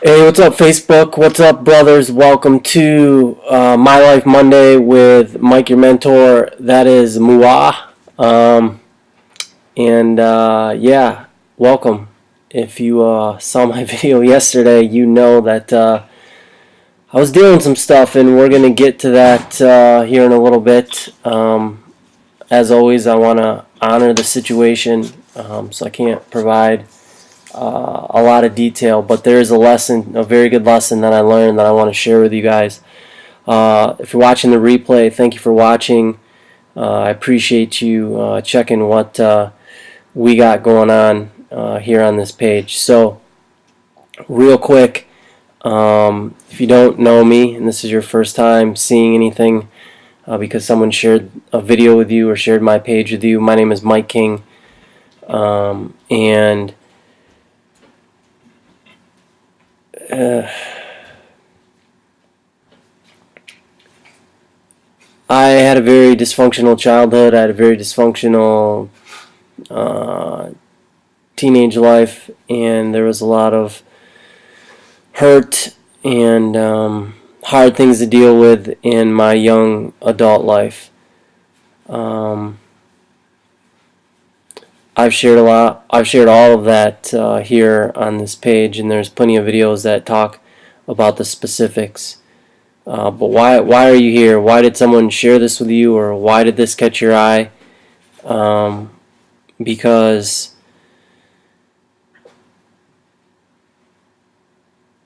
Hey, what's up, Facebook? What's up, brothers? Welcome to My Life Monday with Mike, your mentor. That is Mua. Yeah, welcome. If you saw my video yesterday, you know that I was doing some stuff, and we're going to get to that here in a little bit. As always, I want to honor the situation, so I can't provide a lot of detail, but there is a lesson, a very good lesson that I learned that I want to share with you guys. If you're watching the replay, thank you for watching. I appreciate you checking what we got going on here on this page. So, real quick, if you don't know me and this is your first time seeing anything because someone shared a video with you or shared my page with you, my name is Mike King, and I had a very dysfunctional childhood. I had a very dysfunctional teenage life, and there was a lot of hurt and hard things to deal with in my young adult life. I've shared a lot. I've shared all of that here on this page, and there's plenty of videos that talk about the specifics. But why are you here? Why did someone share this with you, or why did this catch your eye? Because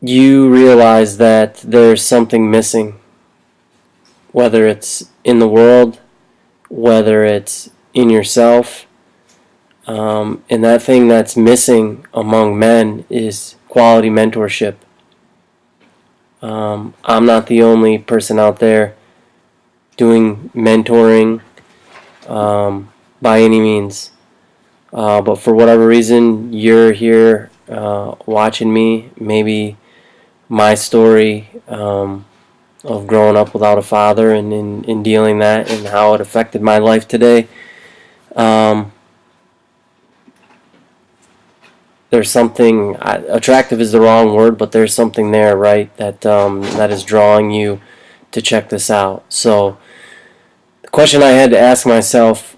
you realize that there's something missing, whether it's in the world, whether it's in yourself, and that thing that's missing among men is quality mentorship. I'm not the only person out there doing mentoring by any means. But for whatever reason, you're here watching me. Maybe my story of growing up without a father and in dealing that and how it affected my life today. There's something, attractive is the wrong word, but there's something there, right, that is drawing you to check this out. So the question I had to ask myself,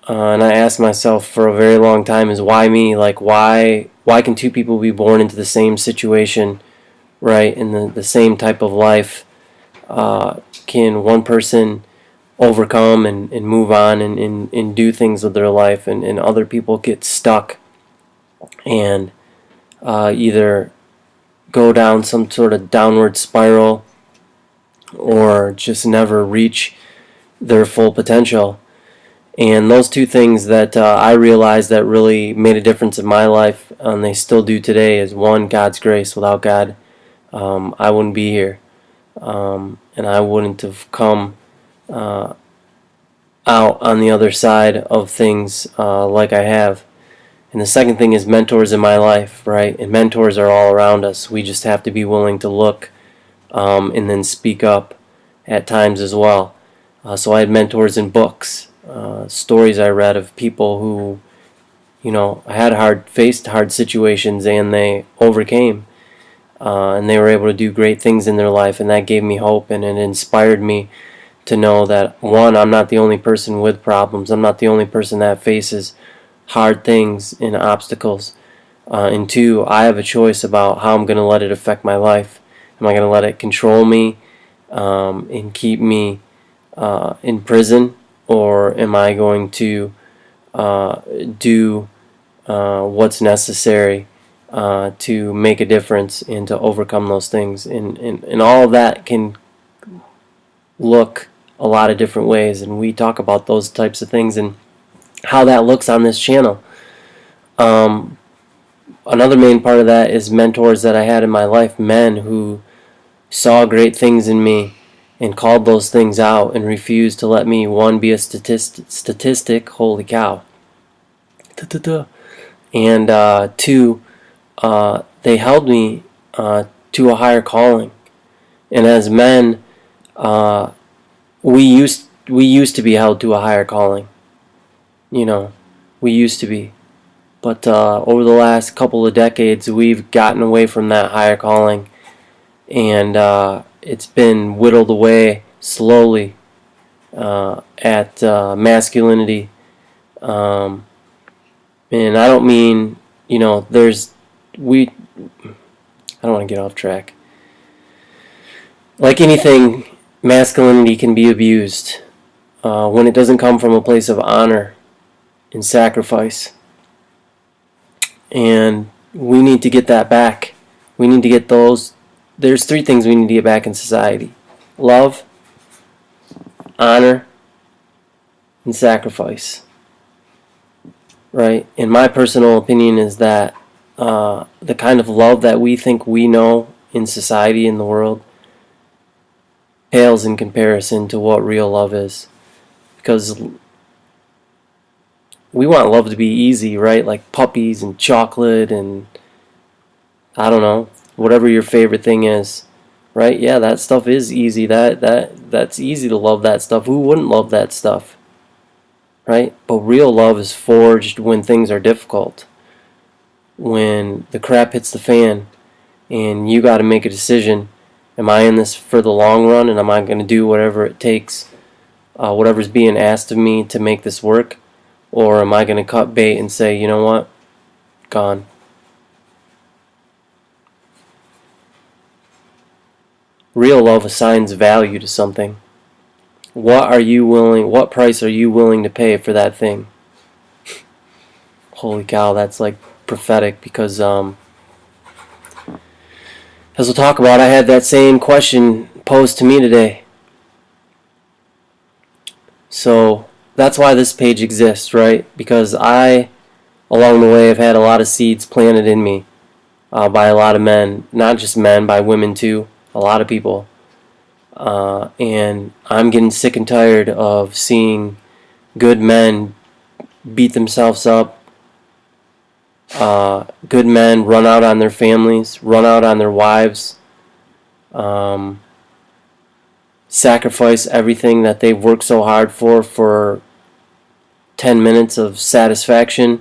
and I asked myself for a very long time, is why me? Like, why can two people be born into the same situation, right, in the same type of life? Can one person overcome and move on and do things with their life, and other people get stuck and either go down some sort of downward spiral or just never reach their full potential? And those two things that I realized that really made a difference in my life, and they still do today, is one, God's grace. Without God, I wouldn't be here, and I wouldn't have come out on the other side of things like I have. And the second thing is mentors in my life, right? And mentors are all around us. We just have to be willing to look and then speak up at times as well. So I had mentors in books, stories I read of people who, faced hard situations and they overcame, and they were able to do great things in their life, and that gave me hope, and it inspired me to know that, one, I'm not the only person with problems. I'm not the only person that faces hard things and obstacles. And two, I have a choice about how I'm going to let it affect my life. Am I going to let it control me and keep me in prison, or am I going to do what's necessary to make a difference and to overcome those things? And all of that can look a lot of different ways, and we talk about those types of things and how that looks on this channel. Another main part of that is mentors that I had in my life, men who saw great things in me and called those things out and refused to let me, one, be a statistic, holy cow, and two, they held me to a higher calling. And as men, we used to be held to a higher calling. We used to be. But over the last couple of decades, we've gotten away from that higher calling, and it's been whittled away slowly at masculinity. Um, and I don't mean, we. I don't want to get off track. Like anything, masculinity can be abused when it doesn't come from a place of honor and sacrifice. And we need to get that back. We need to get those. There's three things we need to get back in society: love, honor, and sacrifice. Right? And my personal opinion is that the kind of love that we think we know in society, in the world, pales in comparison to what real love is. Because we want love to be easy, right? Like puppies and chocolate and, I don't know, whatever your favorite thing is, right? Yeah, that stuff is easy. That's easy to love that stuff. Who wouldn't love that stuff, right? But real love is forged when things are difficult, when the crap hits the fan, and you got to make a decision. Am I in this for the long run, and am I going to do whatever it takes, whatever's being asked of me to make this work? Or am I going to cut bait and say, you know what, gone? Real love assigns value to something. What price are you willing to pay for that thing? Holy cow, that's like prophetic, because as we'll talk about, I had that same question posed to me today. So that's why this page exists, right? Because I, along the way, have had a lot of seeds planted in me by a lot of men. Not just men, by women too. A lot of people. And I'm getting sick and tired of seeing good men beat themselves up. Good men run out on their families, run out on their wives, sacrifice everything that they've worked so hard for 10 minutes of satisfaction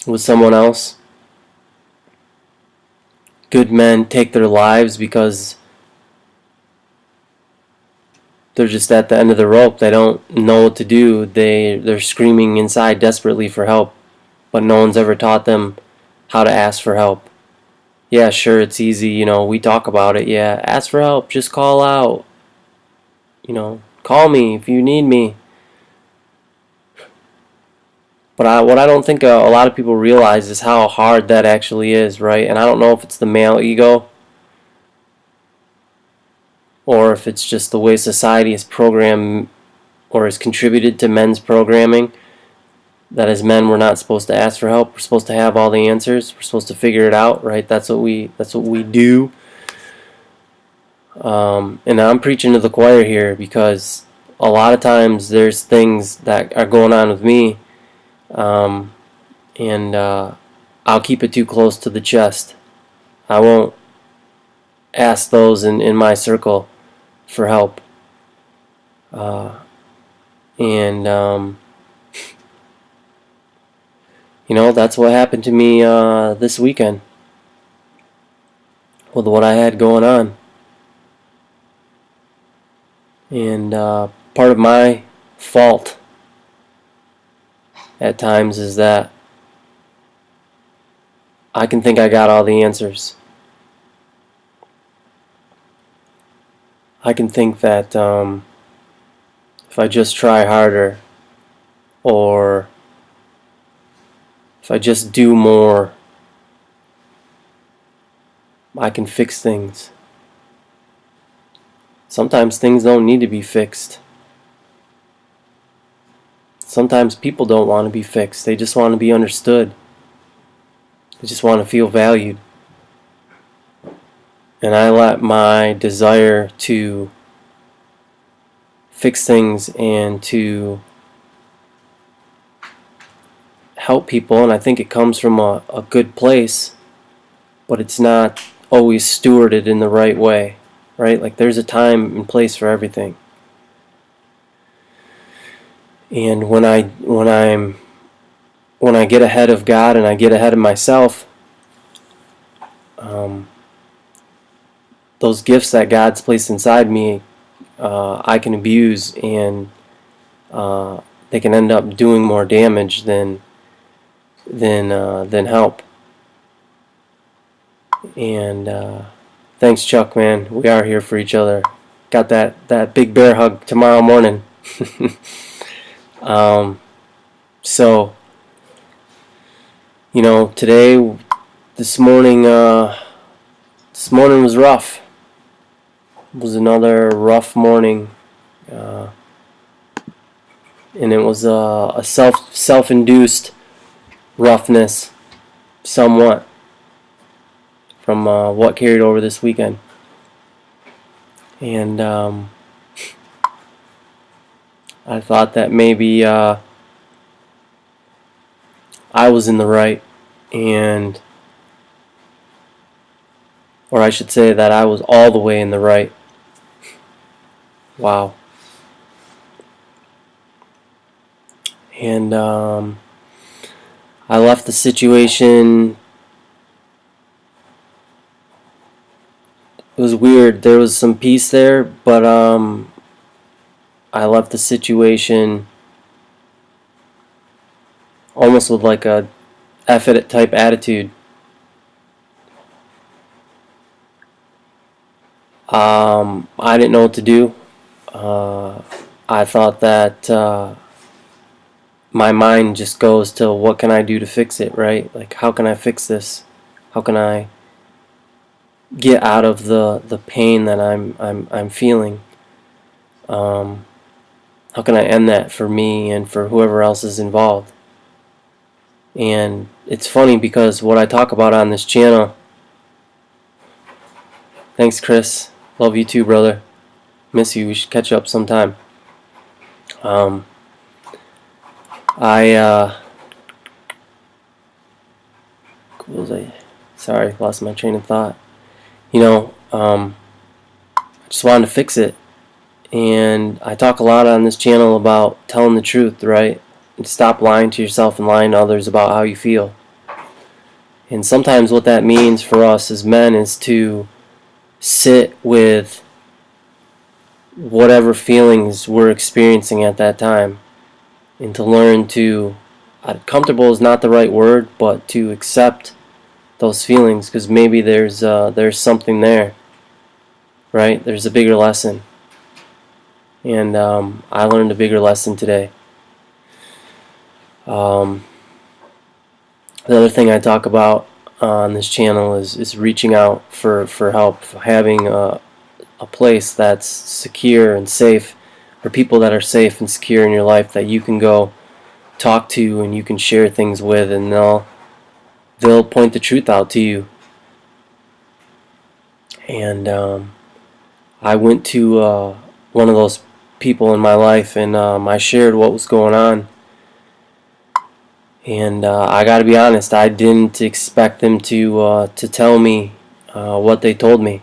with someone else. Good men take their lives because they're just at the end of the rope. They don't know what to do. They're screaming inside desperately for help, but no one's ever taught them how to ask for help. Yeah, sure, it's easy, we talk about it. Yeah, ask for help, just call out. Call me if you need me. But what I don't think a lot of people realize is how hard that actually is, right? And I don't know if it's the male ego or if it's just the way society is programmed or has contributed to men's programming, that as men we're not supposed to ask for help. We're supposed to have all the answers. We're supposed to figure it out, right? That's what we do. And I'm preaching to the choir here, because a lot of times there's things that are going on with me, and I'll keep it too close to the chest. I won't ask those in my circle for help. And that's what happened to me this weekend with what I had going on. And part of my fault at times is that I can think I got all the answers. I can think that if I just try harder, or if I just do more, I can fix things. Sometimes things don't need to be fixed. Sometimes people don't want to be fixed. They just want to be understood. They just want to feel valued. And I let my desire to fix things and to help people, and I think it comes from a good place, but it's not always stewarded in the right way, right? Like, there's a time and place for everything. And when I'm when I get ahead of God and I get ahead of myself, um, those gifts that God's placed inside me, I can abuse, and they can end up doing more damage than help. And thanks, Chuck, man. We are here for each other. Got that big bear hug tomorrow morning. um, so today, this morning was rough. It was another rough morning, uh, and it was a self-induced roughness, somewhat, from what carried over this weekend. And I thought that maybe I was in the right, and or I should say that I was all the way in the right. Wow. And I left the situation. It was weird. There was some peace there, but I left the situation almost with like a F it type attitude. I didn't know what to do. I thought that my mind just goes to what can I do to fix it, right? Like, how can I fix this? How can I get out of the pain that I'm feeling? How can I end that for me and for whoever else is involved? And it's funny because what I talk about on this channel. Thanks, Chris. Love you too, brother. Miss you. We should catch up sometime. I what was I? Sorry, lost my train of thought. I just wanted to fix it, and I talk a lot on this channel about telling the truth, right? And stop lying to yourself and lying to others about how you feel. And sometimes what that means for us as men is to sit with whatever feelings we're experiencing at that time, and to learn to, comfortable is not the right word, but to accept those feelings, because maybe there's something there, right? There's a bigger lesson, and I learned a bigger lesson today. The other thing I talk about on this channel is reaching out for help, having a place that's secure and safe, or people that are safe and secure in your life that you can go talk to and you can share things with, and they'll point the truth out to you. And I went to one of those people in my life, and I shared what was going on. And I got to be honest, I didn't expect them to tell me what they told me.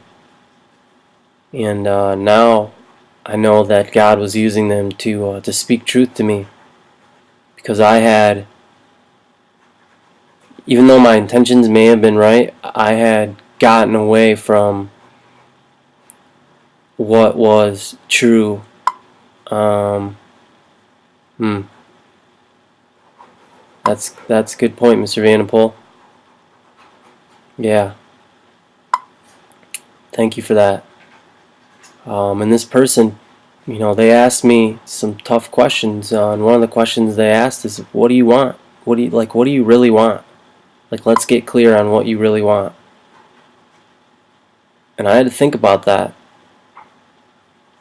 And now I know that God was using them to speak truth to me, because I had, even though my intentions may have been right, I had gotten away from what was true. Um, hmm. That's a good point, Mr. Vanderpool. Yeah. Thank you for that. And this person, they asked me some tough questions. And one of the questions they asked is, "What do you want? What do you really want? Like, let's get clear on what you really want." And I had to think about that.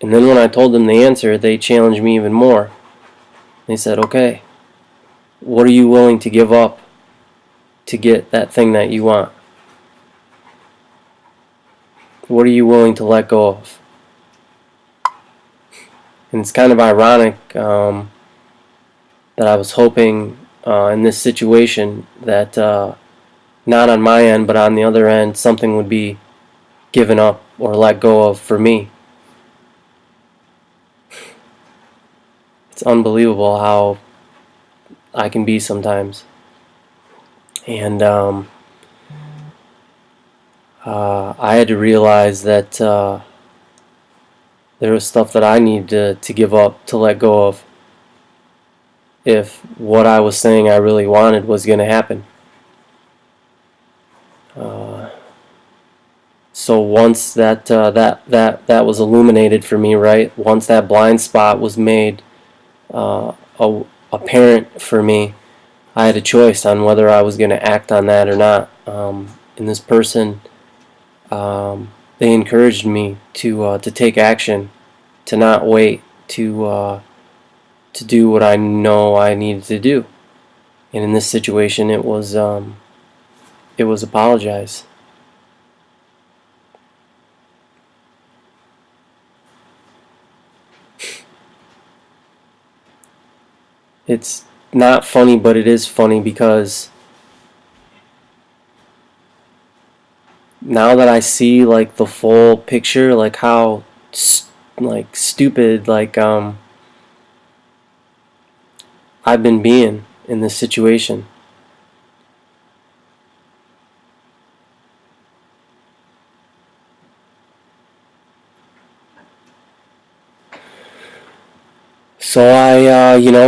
And then when I told them the answer, they challenged me even more. They said, "Okay, what are you willing to give up to get that thing that you want? What are you willing to let go of?" And it's kind of ironic that I was hoping in this situation that not on my end, but on the other end, something would be given up or let go of for me. It's unbelievable how I can be sometimes. And I had to realize that there was stuff that I needed to give up, to let go of, if what I was saying I really wanted was going to happen. Uh, so once that was illuminated for me, right? Once that blind spot was made apparent for me, I had a choice on whether I was going to act on that or not. And this person, they encouraged me to take action, to not wait, to do what I know I needed to do. And in this situation, it was apologize. It's not funny, but it is funny, because now that I see like the full picture, like how like stupid I've been being in this situation. So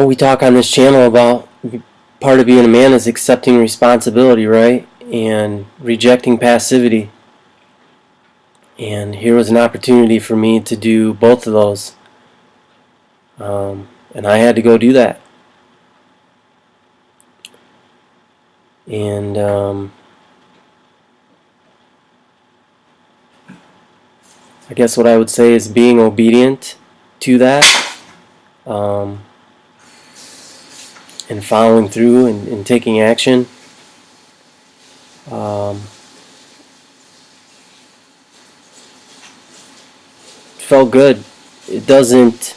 we talk on this channel about part of being a man is accepting responsibility, right? And rejecting passivity. And here was an opportunity for me to do both of those. And I had to go do that. And I guess what I would say is being obedient to that, and following through and taking action. Felt good. It doesn't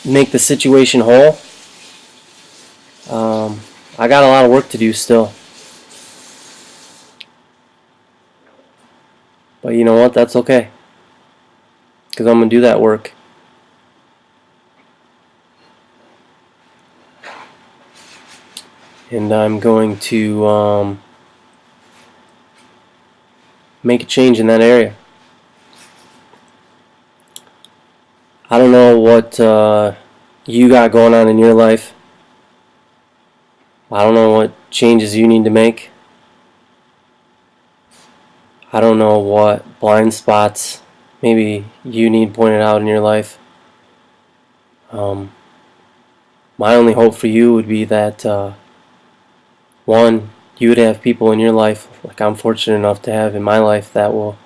make the situation whole. I got a lot of work to do still. But you know what? That's okay. Because I'm going to do that work. And I'm going to make a change in that area. I don't know what you got going on in your life. I don't know what changes you need to make. I don't know what blind spots maybe you need pointed out in your life. My only hope for you would be that, one, you would have people in your life, like I'm fortunate enough to have in my life, that will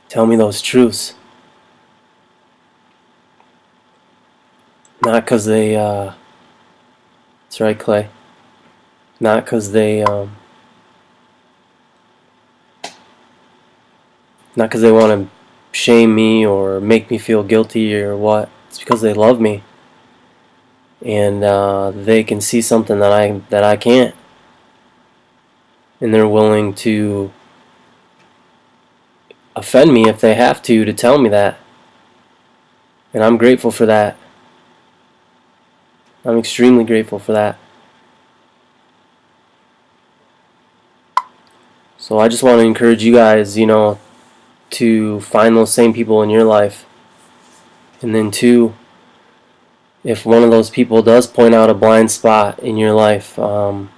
tell me those truths. Not because they, that's right, Clay. Not because they, not because they want to shame me or make me feel guilty or what. It's because they love me, and they can see something that I can't, and they're willing to offend me if they have to tell me that. And I'm grateful for that. I'm extremely grateful for that. So I just want to encourage you guys, to find those same people in your life. And then two, if one of those people does point out a blind spot in your life, that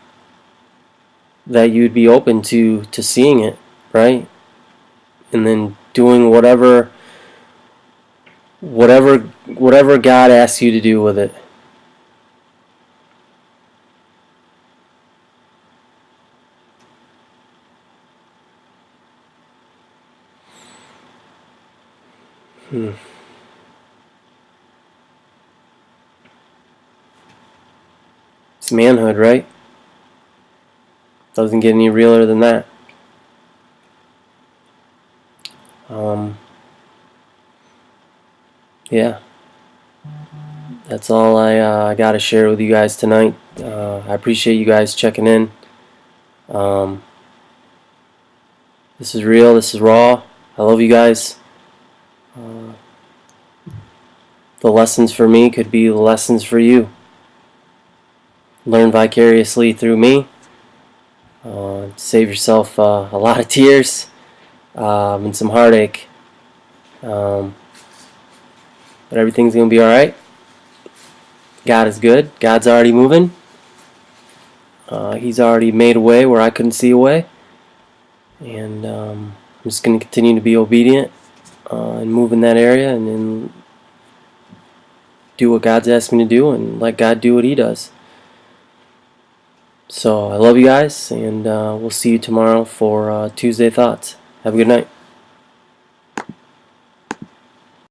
you'd be open to seeing it, right? And then doing whatever God asks you to do with it. It's manhood, right? Doesn't get any realer than that. Yeah, that's all I got to share with you guys tonight. I appreciate you guys checking in. This is real. This is raw. I love you guys. The lessons for me could be the lessons for you. learn vicariously through me. Save yourself a lot of tears and some heartache. Um, but everything's going to be alright. God is good. God's already moving. He's already made a way where I couldn't see a way. And I'm just going to continue to be obedient and move in that area and do what God's asked me to do and let God do what He does. So I love you guys, and we'll see you tomorrow for Tuesday Thoughts. Have a good night.